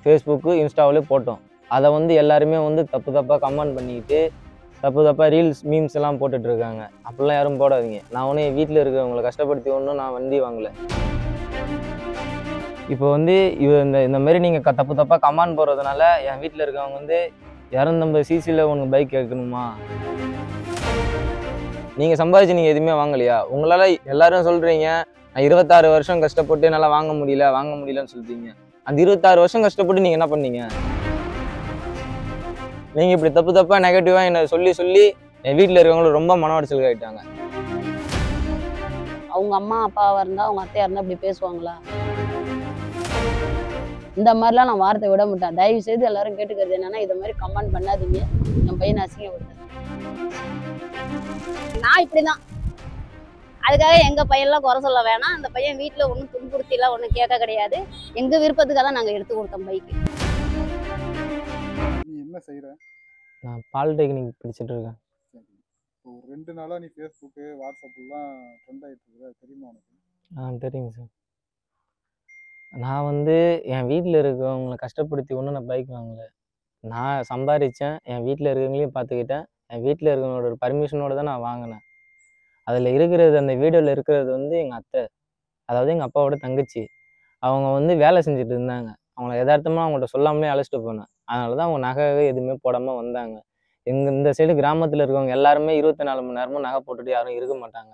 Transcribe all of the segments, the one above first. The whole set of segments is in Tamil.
ஃபேஸ்புக்கு, இன்ஸ்டாவிலே போட்டோம். அதை வந்து எல்லாருமே வந்து தப்பு தப்பாக கமெண்ட் பண்ணிக்கிட்டு தப்பு தப்பாக ரீல்ஸ் மீம்ஸ் எல்லாம் போட்டுட்ருக்காங்க. அப்படிலாம் யாரும் போடாதீங்க. நான் ஒன்றும் என் வீட்டில் இருக்கிறவங்களை கஷ்டப்படுத்தி ஒன்றும் நான் வண்டி வாங்கலை. இப்போ வந்து இந்த மாரி நீங்கள் தப்பு தப்பாக கமெண்ட் போடுறதுனால என் வீட்டில் இருக்கவங்க வந்து 250 சிசியில் உனக்கு பைக் கேட்கணுமா? நீங்கள் சம்பாதிச்சு நீங்கள் எதுவுமே வாங்கலையா? உங்களால் எல்லாரும் சொல்கிறீங்க நான் 26 வருஷம் கஷ்டப்பட்டு என்னால் வாங்க முடியலன்னு சொல்கிறீங்க. அந்த 26 வருஷம் கஷ்டப்பட்டு நீங்கள் என்ன பண்ணீங்க? நீங்கள் இப்படி தப்பு தப்பாக நெகட்டிவாக என்னை சொல்லி என் வீட்டில் இருக்கவங்களும் ரொம்ப மன உடைச்சலுக்கு ஆகிட்டாங்க. அவங்க அம்மா அப்பாவாக இருந்தால் அவங்க அத்தையாக இருந்தால் இப்படி பேசுவாங்களா? இந்த மாதிரிலாம் நான் வார்த்தை விட மாட்டேன். தயவு செய்து எல்லாரும் கேட்டுக்கிறது என்னன்னா, இதை மாதிரி கமெண்ட் பண்ணாதீங்க. என் பையனை அசிங்கப்படுத்த. நான் இப்படிதான். அதுக்காக எங்க பையன்லாம் குறை சொல்ல வேணாம். அந்த பையன் வீட்டுல ஒன்றும் துன்புறுத்திலாம் ஒன்றும் கேட்க கிடையாது. எங்க விருப்பத்துக்காக தான் நாங்கள் எடுத்து கொடுத்தோம் பைக்கு. நீ என்ன செய்யற? நான் பாலிடெக்னிக் படிச்சுட்டு இருக்கேன். சரி. இப்போ 2 நாளா நீ ஃபேஸ்புக்கு, வாட்ஸ்அப்லாம் ட்ரெண்ட் ஆகிட்டு இருக்குது. தெரியுமா உனக்கு? தெரியுங்க சார். நான் வந்து என் வீட்டில் இருக்கவங்களை கஷ்டப்படுத்தி ஒன்றும் நான் பைக் வாங்கலை. நான் சம்பாதிச்சேன், என் வீட்டில் இருக்கவங்களையும் பார்த்துக்கிட்டேன், என் வீட்டில் இருக்கவங்களோட பர்மிஷனோடு தான் நான் வாங்கினேன். அதில் இருக்கிறது, அந்த வீடியோவில் இருக்கிறது வந்து எங்கள் அத்தை, அதாவது எங்கள் அப்பாவோட தங்கச்சி. அவங்க வந்து வேலை செஞ்சுட்டு இருந்தாங்க. அவங்கள யதார்த்தமாக அவங்கள்ட்ட சொல்லாமலே அழைச்சிட்டு போனேன். அதனால தான் அவங்க நகை எதுவுமே போடாமல் வந்தாங்க. இந்த சைடு கிராமத்தில் இருக்கவங்க எல்லாருமே 24 மணி நேரமும் நகை போட்டுட்டு யாரும் இருக்க மாட்டாங்க.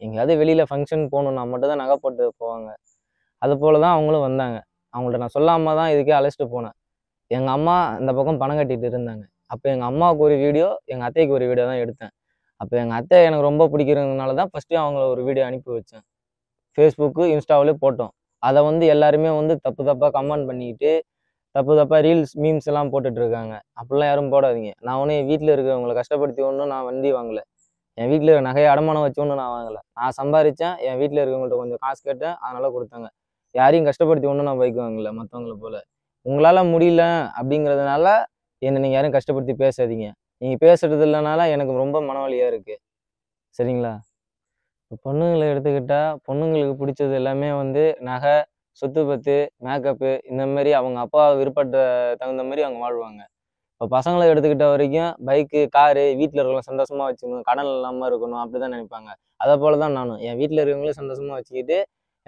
எங்கேயாவது வெளியில் ஃபங்க்ஷன் போகணுன்னா மட்டும் தான் நகை போட்டு போவாங்க. அது போல தான் அவங்களும் வந்தாங்க. அவங்கள்ட்ட நான் சொல்லாமல் தான் இதுக்கே அழைச்சிட்டு போனேன். எங்கள் அம்மா இந்த பக்கம் பணம் கட்டிட்டு இருந்தாங்க. அப்போ எங்கள் அம்மாவுக்கு ஒரு வீடியோ, எங்கள் அத்தைக்கு ஒரு வீடியோ தான் எடுத்தேன். அப்போ எங்கள் அத்தை எனக்கு ரொம்ப பிடிக்கிறதுனால தான் ஃபஸ்ட்டு அவங்கள ஒரு வீடியோ அனுப்பி வச்சேன். ஃபேஸ்புக்கு, இன்ஸ்டாவிலே போட்டோம். அதை வந்து எல்லாருமே வந்து தப்பு தப்பாக கமெண்ட் பண்ணிக்கிட்டு தப்பு தப்பாக ரீல்ஸ் மீம்ஸ் எல்லாம் போட்டுட்ருக்காங்க. அப்படிலாம் யாரும் போடாதீங்க. நான் ஒன்றும் என் வீட்டில் இருக்கிறவங்களை கஷ்டப்படுத்தி ஒன்றும் நான் வண்டி வாங்கலை. என் வீட்டில் இருக்கிற நகையை அடமானம் வச்சு ஒன்றும் நான் வாங்கலை. நான் சம்பாதிச்சேன், என் வீட்டில் இருக்கவங்கள்ட்ட கொஞ்சம் காசு கேட்டேன், அதனால் கொடுத்தாங்க. யாரையும் கஷ்டப்படுத்தி ஒன்றும் நான் பைக் வாங்கலை மற்றவங்கள போல். உங்களால் முடியல அப்படிங்கிறதுனால என்னை நீங்கள் யாரும் கஷ்டப்படுத்தி பேசாதீங்க. நீங்கள் பேசுகிறது இல்லைனால எனக்கு ரொம்ப மனவலியாக இருக்குது. சரிங்களா? இப்போ பொண்ணுங்களை எடுத்துக்கிட்டால் பொண்ணுங்களுக்கு பிடிச்சது எல்லாமே வந்து நகை, சொத்து பத்து, மேக்கப்பு, இந்த மாதிரி அவங்க அப்பா விருப்பத்த தகுந்த மாதிரி அவங்க வாழ்வாங்க. இப்போ பசங்களை எடுத்துக்கிட்ட வரைக்கும் பைக்கு, காரு, வீட்டில் இருக்கவங்க சந்தோஷமாக வச்சுக்கணும், கடன் இல்லாமல் இருக்கணும், அப்படி தான் நினைப்பாங்க. அதை போல தான் நானும் என் வீட்டில் இருக்கவங்களையும் சந்தோஷமாக வச்சுக்கிட்டு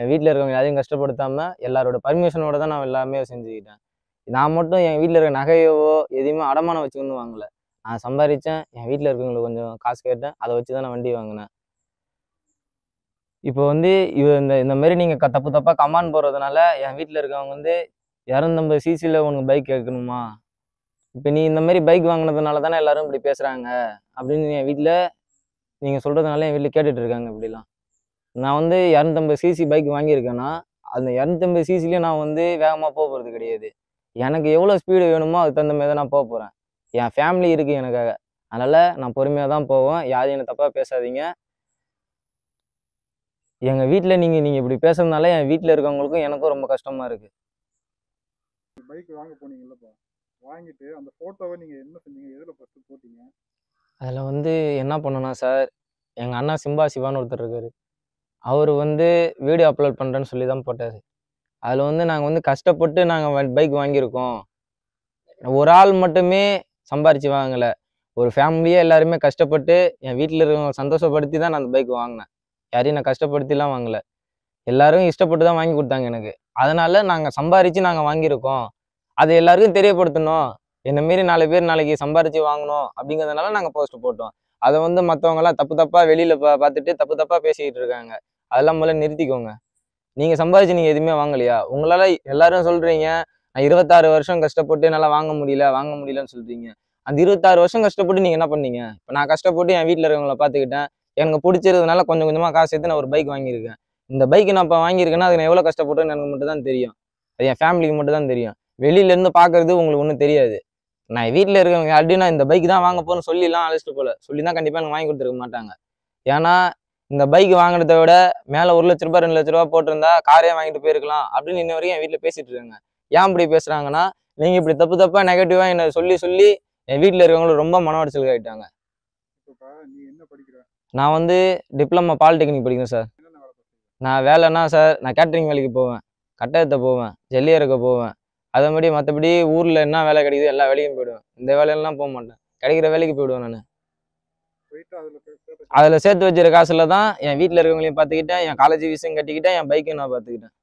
என் வீட்டில் இருக்கவங்க யாரையும் கஷ்டப்படுத்தாமல் எல்லாரோட பர்மிஷனோட தான் நான் எல்லாமே செஞ்சுக்கிட்டேன். நான் மட்டும் என் வீட்டில் இருக்க நகையவோ எதையுமே அடமானம் வச்சுக்கணும்னு வாங்கலை. நான் சம்பாதிச்சேன், என் வீட்டில் இருக்கவங்களுக்கு கொஞ்சம் காசு கேட்டேன், அதை வச்சு தான் நான் வண்டி வாங்கினேன். இப்போ வந்து இந்த மாதிரி நீங்கள் தப்பு தப்பாக கமெண்ட் போடுறதுனால என் வீட்டில் இருக்கவங்க வந்து 250 சிசியில் உனக்கு பைக் கேட்கணுமா? இப்போ நீ இந்த மாதிரி பைக் வாங்கினதுனால தானே எல்லாரும் இப்படி பேசுகிறாங்க அப்படின்னு என் வீட்டில் நீங்கள் சொல்கிறதுனால என் வீட்டில் கேட்டுட்டு இருக்காங்க இப்படிலாம். நான் வந்து 250 சிசி பைக் வாங்கியிருக்கேன்னா அந்த 250 சிசிலையும் நான் வந்து வேகமாக போகிறது கிடையாது. எனக்கு எவ்வளோ ஸ்பீடு வேணுமோ அதுக்கு தகுந்த மாதிரி தான் நான் போகிறேன். என் ஃபேமிலி இருக்குது எனக்காக. அதனால் நான் பொறுமையாக தான் போவேன். யாரும் என்னை தப்பாக பேசாதீங்க. எங்கள் வீட்டில் நீங்கள் இப்படி பேசுறதுனால என் வீட்டில் இருக்கவங்களுக்கும் எனக்கும் ரொம்ப கஷ்டமாக இருக்குது. பைக் வாங்க போனீங்கல்லப்பா, வாங்கிட்டு அந்த ஃபோட்டோவை நீங்கள் என்ன செஞ்சீங்க? எதில் ஃபஸ்ட்டு போட்டீங்க? அதில் வந்து என்ன பண்ணோன்னா சார், எங்கள் அண்ணா சிம்பா சிவான்னு ஒருத்தர் இருக்கார். அவர் வந்து வீடியோ அப்லோட் பண்ணுறேன்னு சொல்லி தான் போட்டார். அதில் வந்து நாங்கள் வந்து கஷ்டப்பட்டு நாங்கள் பைக் வாங்கியிருக்கோம். ஒரு ஆள் மட்டுமே சம்பாரித்து வாங்கலை, ஒரு ஃபேமிலியே எல்லாருமே கஷ்டப்பட்டு என் வீட்டில் இருக்கவங்க சந்தோஷப்படுத்தி தான் நான் அந்த பைக் வாங்கினேன். யாரையும் நான் கஷ்டப்படுத்திலாம் வாங்கலை. எல்லாரும் இஷ்டப்பட்டு தான் வாங்கி கொடுத்தாங்க எனக்கு. அதனால் நாங்கள் சம்பாரித்து நாங்கள் வாங்கியிருக்கோம், அதை எல்லாருக்கும் தெரியப்படுத்தணும். என்னமாரி 4 பேர் நாளைக்கு சம்பாரித்து வாங்கணும் அப்படிங்கிறதுனால நாங்கள் போஸ்ட் போட்டோம். அதை வந்து மற்றவங்களாம் தப்பு தப்பாக வெளியில் பார்த்துட்டு தப்பு தப்பாக பேசிக்கிட்டு இருக்காங்க. அதெல்லாம் முதல்ல நிறுத்திக்கோங்க. நீங்கள் சம்பாதிச்சு நீங்கள் எதுவுமே வாங்கலையா? உங்களால் எல்லாரும் சொல்கிறீங்க நான் 26 வருஷம் கஷ்டப்பட்டு என்னால் வாங்க முடியலன்னு சொல்கிறீங்க. அந்த 26 வருஷம் கஷ்டப்பட்டு நீங்கள் என்ன பண்ணீங்க? இப்போ நான் கஷ்டப்பட்டு என் வீட்டில் இருக்கவங்கள பார்த்துக்கிட்டேன், எனக்கு பிடிச்சிருந்ததுனால கொஞ்சம் கொஞ்சமாக காசு சேர்த்து நான் ஒரு பைக் வாங்கியிருக்கேன். இந்த பைக்கு நான் இப்போ வாங்கியிருக்கேன்னா அது நான் எவ்வளோ கஷ்டப்பட்டேன்னு எனக்கு மட்டும் தான் தெரியும். அது என் ஃபேமிலிக்கு மட்டும் தான் தெரியும். வெளியிலேருந்து பார்க்குறது உங்களுக்கு ஒன்றும் தெரியாது. நான் வீட்டில் இருக்கவங்க யார்ட்டையும் நான் இந்த பைக் தான் வாங்க போகிறேன்னு சொல்லிலாம் அழைச்சிட்டு போகல. சொல்லி தான் கண்டிப்பாக எனக்கு வாங்கி கொடுத்துருக்க மாட்டாங்க. ஏன்னா இந்த பைக் வாங்கினதை விட மேலே 1 லட்ச ரூபா 2 லட்ச ரூபா போட்டிருந்தா காரே வாங்கிட்டு போயிருக்கலாம் அப்படின்னு இன்ன வரைக்கும் என் வீட்டில் பேசிட்டு இருக்காங்க. ஏன் இப்படி பேசுகிறாங்கன்னா, நீங்கள் இப்படி தப்பு தப்பாக நெகட்டிவாக என்னை சொல்லி என் வீட்டில் இருக்கவங்களும் ரொம்ப மன உடைச்சலுக்கு ஆகிட்டாங்க. நீ என்ன படிக்கிற? நான் வந்து டிப்ளமா பாலிடெக்னிக் படிக்கிறேன் சார். என்னென்ன வேலை பார்க்குறீங்க? நான் வேலைன்னா சார், நான் கேட்ரிங் வேலைக்கு போவேன், கட்டடத்தை போவேன், ஜல்லி இறக்க போவேன், அதை மாதிரி மற்றபடி ஊரில் என்ன வேலை கிடைக்குது எல்லா வேலைக்கும் போயிடுவேன். இந்த வேலையெல்லாம் போக மாட்டேன். கிடைக்கிற வேலைக்கு போயிடுவேன் நான். போயிட்டு அதில் அதில் சேர்த்து வச்சிருக்க காசுல தான் என் வீட்டில் இருக்கவங்களையும் பார்த்துக்கிட்டேன், என் காலேஜ் ஃபீஸையும் கட்டிக்கிட்டேன், என் பைக்கையும் நான் பார்த்துக்கிட்டேன்.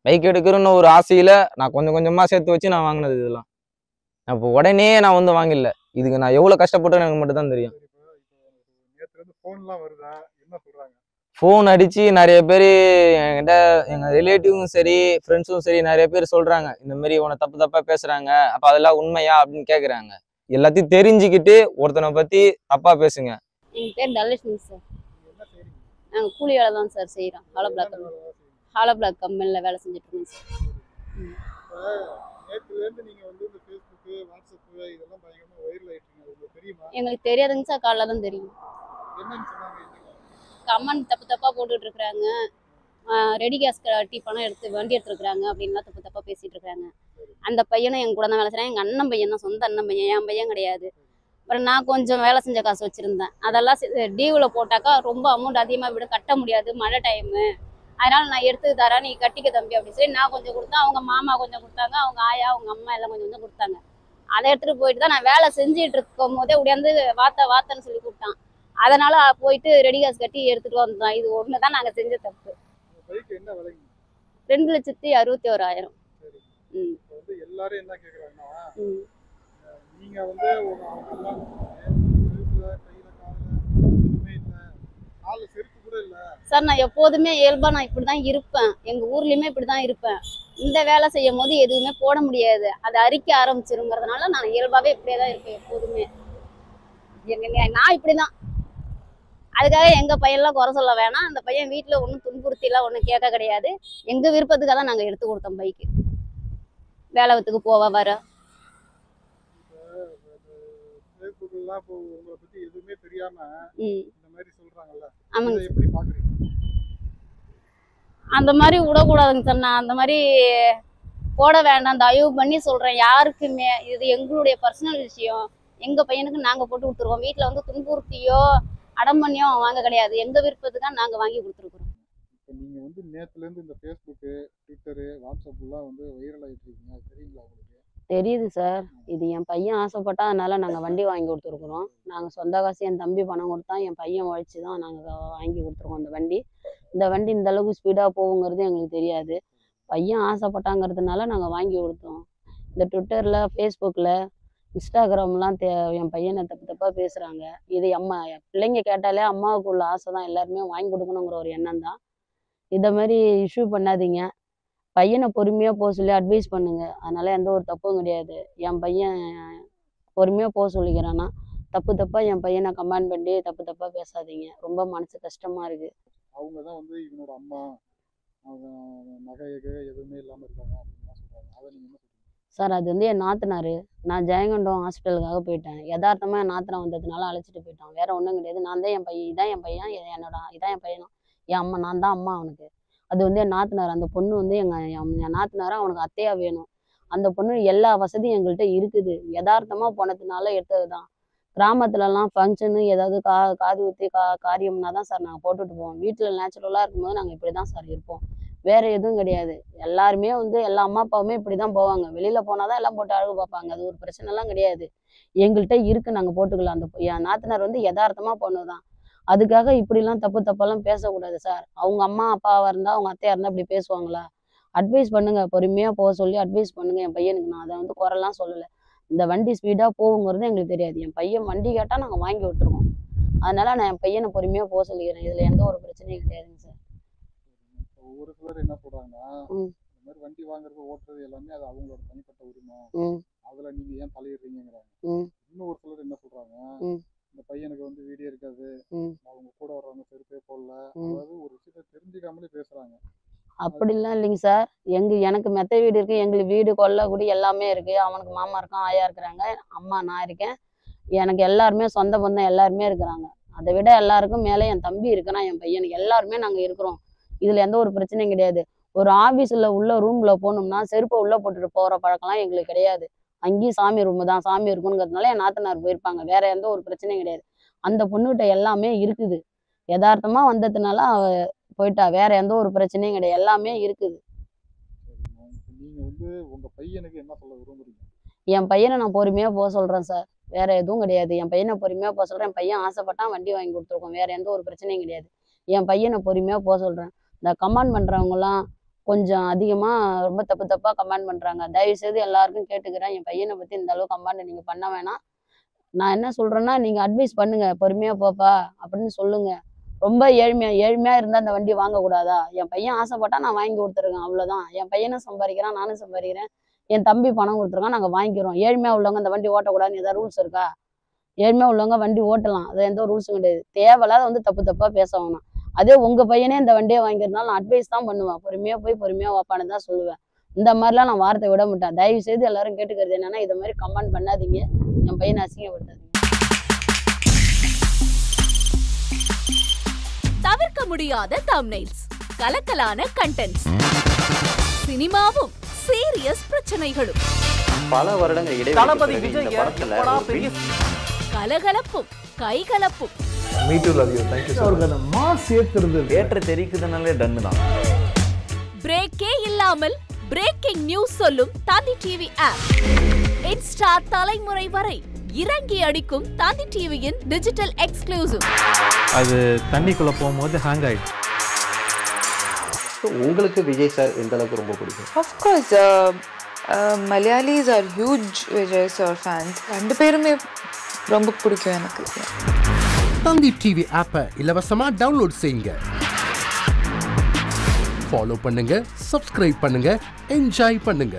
பைக் எடுக்கிறன்னு ஒரு ஆசையில் நான் கொஞ்சம் கொஞ்சமாக சேர்த்து வச்சு நான் வாங்கினது இதெல்லாம். இப்போ உடனே நான் வந்து வாங்கிடல. இதுக்கு நான் எவ்வளோ கஷ்டப்பட்டேன்னு எனக்கு மட்டும் தான் தெரியும். நேற்றுலேருந்து ஃபோன்லாம் வருதா, என்ன சொல்கிறாங்க? ஃபோன் அடித்து நிறைய பேர் என்கிட்ட, எங்கள் ரிலேட்டிவும் சரி ஃப்ரெண்ட்ஸும் சரி நிறைய பேர் சொல்கிறாங்க, இந்த மாதிரி உன்னை தப்பு தப்பாக பேசுகிறாங்க, அப்போ அதெல்லாம் உண்மையா அப்படின்னு கேட்குறாங்க. எல்லாத்தையும் தெரிஞ்சுக்கிட்டு ஒருத்தனை பற்றி தப்பாக பேசுங்க. எங்கள் பேர் தனலட்சுமி சார். என்ன செய்றீங்க? நாங்கள் கூலி வேலை தான் சார் செய்கிறோம். ஹாலோ பிளாக் கம்பெனியில் வேலை செஞ்சுட்டு இருக்கோம் சார். நேற்றுலேருந்து நீங்கள் வந்து இந்த ஃபேஸ்புக்கு, வாட்ஸ்அப்பு இதெல்லாம் பயங்கரமாக வைரல் ஆகிட்டீங்க. அது உங்களுக்கு தெரியுமா? எங்களுக்கு தெரியாதுங்க சார், காலைல தான் தெரியும். என்னன்னு சொன்னாங்க? கமெண்ட் தப்பு தப்பாக போட்டுட்டு இருக்கிறாங்க. ரெடி கேஸ் கட்டி பணம் எடுத்து வண்டி எடுத்துருக்குறாங்க அப்படின்லாம் தப்பு தப்பாக பேசிகிட்டு இருக்கிறாங்க. அந்த பையனும் என் கூட தான் வேலை செய்கிறான். எங்கள் அண்ணன் பையன் தான், சொந்த அண்ணன் பையன், என் பையன் கிடையாது. அப்புறம் நான் கொஞ்சம் வேலை செஞ்ச காசு வச்சுருந்தேன். அதெல்லாம் டியூவில் போட்டாக்கா ரொம்ப அமௌண்ட் அதிகமாக விட கட்ட முடியாது, மழை டைமு. அதனால் நான் எடுத்து தரேன், நீ கட்டிக்க தம்பி அப்படின்னு சொல்லி நான் கொஞ்சம் கொடுத்தேன். அவங்க மாமா கொஞ்சம் கொடுத்தாங்க, அவங்க ஆயா அவங்க அம்மா எல்லாம் கொஞ்சம் கொஞ்சம் கொடுத்தாங்க. அதை எடுத்துகிட்டு போயிட்டு தான் நான் வேலை செஞ்சுட்டு இருக்கும் போதே உடையாந்து வாத்தன்னு சொல்லி கூப்பிட்டான். அதனால் போயிட்டு ரெடி காசு கட்டி எடுத்துகிட்டு வந்தோம். இது ஒன்று தான் நாங்கள் செஞ்ச தப்பு. பைக் என்ன விலைங்க? 2,61,000. ம். இப்போ வந்து எல்லாரும் என்ன கேட்குறாங்கன்னா, ம். நீங்கள் வந்து அவங்க எல்லாம் கழுத்தில் கையில் காலில் எதுவுமே இல்லை, காலில் செருப்பு கூட இல்லை. சார் நான் எப்போதுமே இயல்பாக நான் இப்படி தான் இருப்பேன். எங்கள் ஊர்லேயுமே இப்படி தான் இருப்பேன். இந்த வேலை செய்யும் போது எதுவுமே போட முடியாது, அது அரிக்க ஆரம்பிச்சிருங்கிறதுனால நான் இயல்பாகவே இப்படியே தான் இருப்பேன் எப்போதுமே. நான் இப்படி தான். அதுக்காக எங்கள் பையன்லாம் குறை சொல்ல வேணாம். அந்த பையன் வீட்டில் ஒன்றும் துன்புறுத்திலாம் ஒன்றும் கேட்க கிடையாது. எங்கள் விருப்பத்துக்காக தான் நாங்கள் எடுத்து கொடுத்தோம் பைக்கு. வேலைத்துக்கு போவ வர. ஃபேஸ்புக்கெல்லாம் இப்போ உங்களை பற்றி எதுவுமே தெரியாமல் இந்த மாதிரி சொல்கிறாங்கல்ல, ஆமாங்க. இதை எப்படி பார்க்குறீங்க? அந்த மாதிரி விடக்கூடாதுங்க சார். நான் அந்த மாதிரி போட வேண்டாம், தயவு பண்ணி சொல்கிறேன். யாருக்குமே இது எங்களுடைய பர்சனல் விஷயம். எங்கள் பையனுக்கு நாங்கள் போட்டு கொடுத்துருவோம். வீட்டில் வந்து துன்புறுத்தியோ அடம் பண்ணியோ வாங்க கிடையாது. எங்கள் விருப்பத்துக்காக நாங்கள் வாங்கி கொடுத்துருக்குறோம். இப்போ நீங்கள் வந்து நேற்றுலேருந்து இந்த ஃபேஸ்புக்கு, ட்விட்டரு, வாட்ஸ்அப்லாம் வந்து வைரல் ஆகிட்டு இருக்கீங்க, அது தெரியுங்களா உங்களுக்கு? தெரியுது சார். இது என் பையன் ஆசைப்பட்டா, அதனால நாங்கள் வண்டி வாங்கி கொடுத்துருக்குறோம். நாங்கள் சொந்த காசு என் தம்பி பணம் கொடுத்தான், என் பையன் உழைச்சி தான் நாங்கள் வாங்கி கொடுத்துருக்கோம் இந்த வண்டி. இந்த வண்டி இந்த அளவுக்கு ஸ்பீடாக போகுங்கிறது எங்களுக்கு தெரியாது. பையன் ஆசைப்பட்டாங்கிறதுனால நாங்கள் வாங்கி கொடுத்தோம். இந்த ட்விட்டரில், ஃபேஸ்புக்கில், இன்ஸ்டாகிராம்லாம் என் பையனை தப்பு தப்பாக பேசுகிறாங்க. இது பிள்ளைங்க கேட்டாலே அம்மாவுக்கு உள்ள ஆசை தான், எல்லாருமே வாங்கி கொடுக்கணுங்கிற ஒரு எண்ணம் தான். இதை மாதிரி இஷ்யூ பண்ணாதீங்க. பையனை பொறுமையாக போக சொல்லி அட்வைஸ் பண்ணுங்க. அதனால எந்த ஒரு தப்பும் கிடையாது. என் பையன் பொறுமையாக போக சொல்லிக்கிறான்னா, தப்பு தப்பாக என் பையனை கமெண்ட் பண்ணி தப்பு தப்பாக பேசாதீங்க. ரொம்ப மனசு கஷ்டமாக இருக்குது. அவங்க தான் வந்து இவனோட அம்மா, அவங்க நகை எதுவுமே இல்லாமல் இருக்காங்க அப்படின்லாம் சொல்கிறாங்க. அதை நீங்கள் என்ன சொல்றீங்க? சார் அது வந்து என் நாத்தனார். நான் ஜெயங்கொண்டம் ஹாஸ்பிட்டலுக்காக போயிட்டேன். யதார்த்தமாக என் நாத்தனார் வந்ததுனால அழைச்சிட்டு போயிட்டான். வேற ஒன்றும் கிடையாது. நான் தான் என் பையன், இதான் என் பையன், இதான் என் பையனும். என் அம்மா, நான் தான் அம்மா அவனுக்கு. அது வந்து என் நாத்தனார். அந்த பொண்ணு வந்து என் நாத்தனாரா அவனுக்கு அத்தையா வேணும். அந்த பொண்ணு எல்லா வசதியும் எங்கள்கிட்ட இருக்குது. யதார்த்தமாக போனதுனால எடுத்தது தான். கிராமத்துலலாம் ஃபங்க்ஷனு ஏதாவது காது ஊற்றி காரியம்னா தான் சார் நாங்கள் போட்டுட்டு போவோம். வீட்டில் நேச்சுரலாக இருக்கும்போது நாங்கள் இப்படி தான் சார் இருப்போம். வேற எதுவும் கிடையாது. எல்லாருமே வந்து எல்லா அம்மா அப்பாவுமே இப்படி தான் போவாங்க. வெளியில் போனால் தான் எல்லாம் போட்டு அழகு பார்ப்பாங்க. அது ஒரு பிரச்சனைலாம் கிடையாது. எங்கள்கிட்ட இருக்குது, நாங்கள் போட்டுக்கலாம். என் நாத்தனார் வந்து யதார்த்தமாக பொண்ணு தான். அதுக்காக இப்படிலாம் தப்பெல்லாம் பேசக்கூடாது சார். அவங்க அம்மா அப்பாவாக இருந்தால், அவங்க அத்தையாக இருந்தால் இப்படி பேசுவாங்களா? அட்வைஸ் பண்ணுங்க, பொறுமையாக போக சொல்லி அட்வைஸ் பண்ணுங்க என் பையனுக்கு. நான் அதை வந்து குறைலாம் சொல்லலை. இந்த வண்டி ஸ்பீடாக போகுங்கிறது எங்களுக்கு தெரியாது. என் பையன் வண்டி கேட்டால் நாங்கள் வாங்கி கொடுத்துருவோம். அதனால நான் என் பையனை பொறுமையாக போக சொல்லிக்கிறேன். இதில் எந்த ஒரு பிரச்சனையும் கிடையாதுங்க சார். ஒரு சிலர் என்ன சொல்கிறாங்கன்னா, இந்த மாதிரி வண்டி வாங்குறது, ஓட்டுறது எல்லாமே அது அவங்களோட தனிப்பட்ட உரிமை, அதில் நீங்கள் ஏன் தலையிடுறீங்கிறாங்க. இன்னும் ஒரு சிலர் என்ன சொல்கிறாங்க, இந்த பையனுக்கு வந்து வீடியோ இருக்காது, அவங்க கூட வர்றவங்க செருப்பே போடல, அதாவது ஒரு விஷயத்தை தெரிஞ்சுக்காமலே பேசுகிறாங்க. அப்படிலாம் இல்லைங்க சார். எனக்கு மெத்த வீடு இருக்குது, எங்களுக்கு வீடு கொல்லை குடி எல்லாமே இருக்குது. அவனுக்கு மாமா இருக்கான், ஆயா இருக்கிறாங்க, அம்மா நான் இருக்கேன். எனக்கு எல்லாருமே சொந்த பந்தம் எல்லாருமே இருக்கிறாங்க. அதை விட எல்லாருக்கும் மேலே என் தம்பி இருக்குன்னா என் பையனுக்கு எல்லாருமே நாங்கள் இருக்கிறோம். இதில் எந்த ஒரு பிரச்சனையும் கிடையாது. ஒரு ஆஃபீஸில் உள்ள ரூமில் போகணும்னா செருப்பை உள்ளே போட்டுட்டு போகிற பழக்கம்லாம் எங்களுக்கு கிடையாது. அங்கேயும் சாமி ரூமு தான், சாமி இருக்குங்கிறதுனால என் நாத்தனார் போயிருப்பாங்க. வேற எந்த ஒரு பிரச்சனையும் கிடையாது. அந்த பொண்ணுகிட்ட எல்லாமே இருக்குது. யதார்த்தமாக வந்ததுனால அவ போயிட்டா. வேற எந்த ஒரு பிரச்சனையும் கிடையாது. எல்லாமே இருக்குது. நீங்கள் வந்து உங்க பையனுக்கு என்ன சொல்ல விரும்புறீங்க? என் பையனை நான் பொறுமையாக போக சொல்கிறேன் சார், வேற எதுவும் கிடையாது. என் பையனை பொறுமையாக போக சொல்கிறேன். என் பையன் ஆசைப்பட்டான், வண்டி வாங்கி கொடுத்துருக்கோம், வேற எந்த ஒரு பிரச்சனையும் கிடையாது. என் பையனை பொறுமையாக போக சொல்கிறேன். இந்த கமெண்ட் பண்ணுறவங்களாம் கொஞ்சம் அதிகமாக ரொம்ப தப்பாக கமெண்ட் பண்ணுறாங்க. தயவுசெய்து எல்லாருக்கும் கேட்டுக்கிறேன், என் பையனை பற்றி இந்த அளவு கமெண்ட் நீங்கள் பண்ண வேணாம். நான் என்ன சொல்கிறேன்னா, நீங்கள் அட்வைஸ் பண்ணுங்கள், பொறுமையாக போப்பா அப்படின்னு சொல்லுங்கள். ரொம்ப ஏழ்மையாக இருந்தால் அந்த வண்டி வாங்கக்கூடாதா? என் பையன் ஆசைப்பட்டா நான் வாங்கி கொடுத்துருக்கேன், அவ்வளோதான். என் பையனும் சம்பாதிக்கிறான், நானும் சம்பாதிக்கிறேன், என் தம்பி பணம் கொடுத்துருக்கான், நாங்கள் வாங்கிக்கிறோம். ஏழ்மையாக உள்ளவங்க அந்த வண்டி ஓட்டக்கூடாதுன்னு ஏதாவது ரூல்ஸ் இருக்கா? ஏழ்மையாக உள்ளவங்க வண்டி ஓட்டலாம், அது எந்த ரூல்ஸும் கிடையாது. தேவையில்லாத வந்து தப்பாக பேச வேணாம். அதே உங்கள் பையனே இந்த வண்டியை வாங்கியிருந்தாலும் நான் அட்வைஸ் தான் பண்ணுவேன், பொறுமையாக போய் பொறுமையாக வாப்பான்னு தான் சொல்லுவேன். இந்த மாதிரிலாம் நான் வார்த்தை விட மாட்டேன். தயவு செய்து எல்லாரும் கேட்டுக்கிறது என்னன்னா, இதை மாதிரி கமெண்ட் பண்ணாதீங்க, என் பையனை அசிங்கப்படுத்தாதீங்க. தவிர்க்க முடியாத தம்ப்நெயில்ஸ், கலக்கலான கண்டென்ட்ஸ், சினிமாவும் சீரியஸ் பிரச்சனைகளும், பல வருடங்கள் இடைவெளி இந்த படத்துல கலகலப்பும் கைகலப்பும். Me too, love you. Thank you so much. Mass ஏத்துறது தியேட்டர் தெரிக்குதுனாலே டன்னு தான். பிரேக்கே இல்லாமல் பிரேக்கிங் நியூஸ் சொல்லும் தந்தி டிவி ஆப். இன்ஸ்டா தலைமுறை வரை இறங்கி அடிக்கும் தந்தி டிவியின் டிஜிட்டல் எக்ஸ்க்ளூசிவ். அது தண்ணிக்குள்ள போகும்போது ஹேங் ஆயிடுச்சு. உங்களுக்கு விஜய் சார் எந்த அளவுக்கு ரொம்ப பிடிக்கும்? Of course, Malayalis are huge Vijay sir fans. ரெண்டு பேருமே ரொம்ப பிடிக்கும் எனக்கு. தந்தி டிவி ஆப்பை இலவசமா டவுன்லோட் செய்யுங்க. ஃபாலோ பண்ணுங்க, சப்ஸ்கிரைப் பண்ணுங்க, என்ஜாய் பண்ணுங்க.